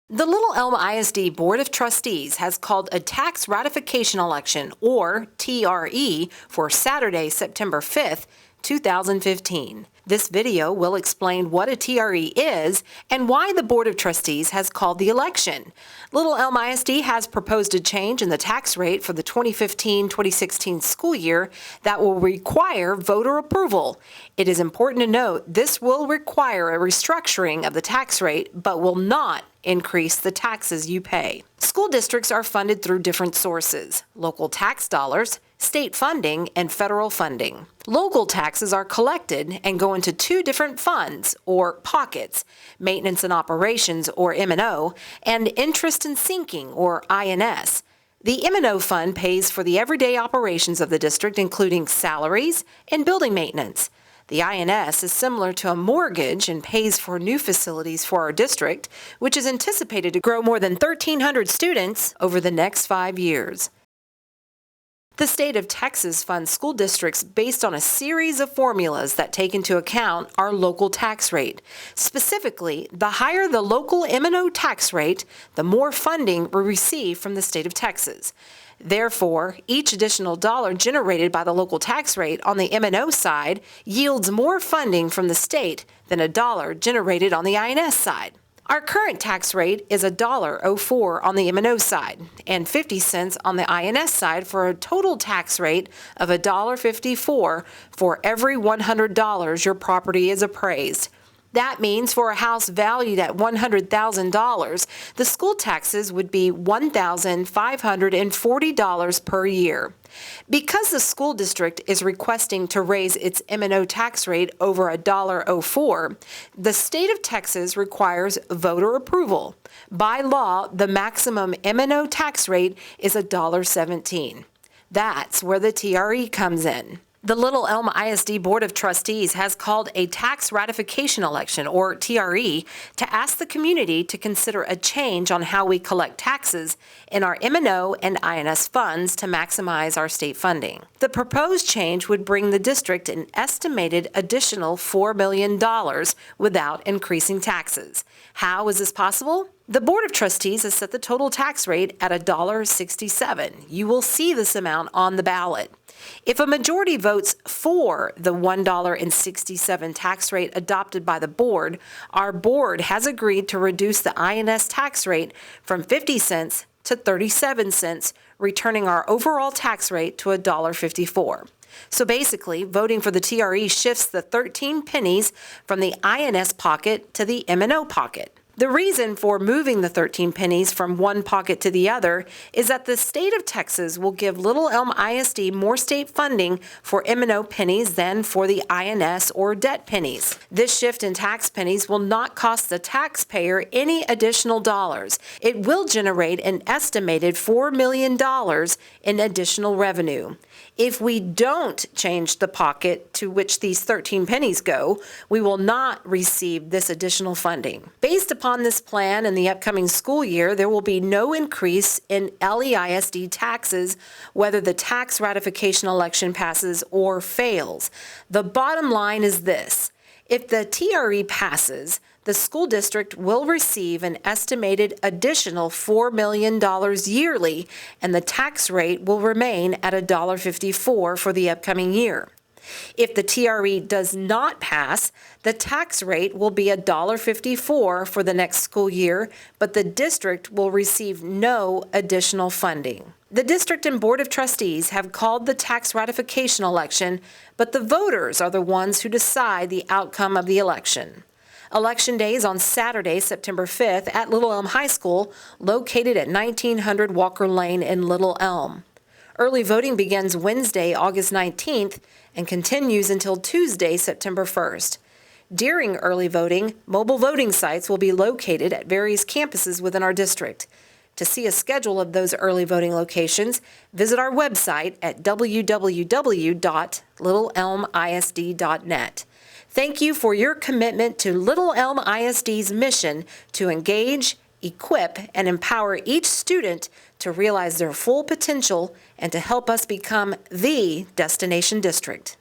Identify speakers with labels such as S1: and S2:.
S1: The Little Elm ISD Board of Trustees has called a Tax Ratification Election, or TRE, for Saturday, September 5th, 2015. This video will explain what a TRE is and why the Board of Trustees has called the election. Little Elm ISD has proposed a change in the tax rate for the 2015-2016 school year that will require voter approval. It is important to note this will require a restructuring of the tax rate but will not increase the taxes you pay. School districts are funded through different sources: local tax dollars, state funding, and federal funding. Local taxes are collected and go into two different funds, or pockets: maintenance and operations, or M&O, and interest and sinking, or INS. The M&O fund pays for the everyday operations of the district, including salaries and building maintenance. The INS is similar to a mortgage and pays for new facilities for our district, which is anticipated to grow more than 1,300 students over the next 5 years. The state of Texas funds school districts based on a series of formulas that take into account our local tax rate. Specifically, the higher the local M&O tax rate, the more funding we receive from the state of Texas. Therefore, each additional dollar generated by the local tax rate on the M&O side yields more funding from the state than a dollar generated on the INS side. Our current tax rate is $1.04 on the M&O side and 50 cents on the INS side, for a total tax rate of $1.54 for every $100 your property is appraised. That means for a house valued at $100,000, the school taxes would be $1,540 per year. Because the school district is requesting to raise its M&O tax rate over $1.04, the state of Texas requires voter approval. By law, the maximum M&O tax rate is $1.17. That's where the TRE comes in. The Little Elm ISD Board of Trustees has called a Tax Ratification Election, or TRE, to ask the community to consider a change on how we collect taxes in our M&O and INS funds to maximize our state funding. The proposed change would bring the district an estimated additional $4 million without increasing taxes. How is this possible? The Board of Trustees has set the total tax rate at $1.67. You will see this amount on the ballot. If a majority votes for the $1.67 tax rate adopted by the board, our board has agreed to reduce the INS tax rate from 50 cents to 37 cents, returning our overall tax rate to $1.54. So basically, voting for the TRE shifts the 13 pennies from the INS pocket to the M&O pocket. The reason for moving the 13 pennies from one pocket to the other is that the state of Texas will give Little Elm ISD more state funding for M&O pennies than for the INS or debt pennies. This shift in tax pennies will not cost the taxpayer any additional dollars. It will generate an estimated $4 million in additional revenue. If we don't change the pocket to which these 13 pennies go, we will not receive this additional funding. Based upon this plan in the upcoming school year, there will be no increase in LEISD taxes whether the tax ratification election passes or fails. The bottom line is this: if the TRE passes, the school district will receive an estimated additional $4 million yearly, and the tax rate will remain at $1.54 for the upcoming year. If the TRE does not pass, the tax rate will be $1.54 for the next school year, but the district will receive no additional funding. The district and Board of Trustees have called the tax ratification election, but the voters are the ones who decide the outcome of the election. Election Day is on Saturday, September 5th at Little Elm High School, located at 1900 Walker Lane in Little Elm. Early voting begins Wednesday, August 19th, and continues until Tuesday, September 1st. During early voting, mobile voting sites will be located at various campuses within our district. To see a schedule of those early voting locations, visit our website at www.littleelmisd.net. Thank you for your commitment to Little Elm ISD's mission to engage, equip, and empower each student to realize their full potential and to help us become the destination district.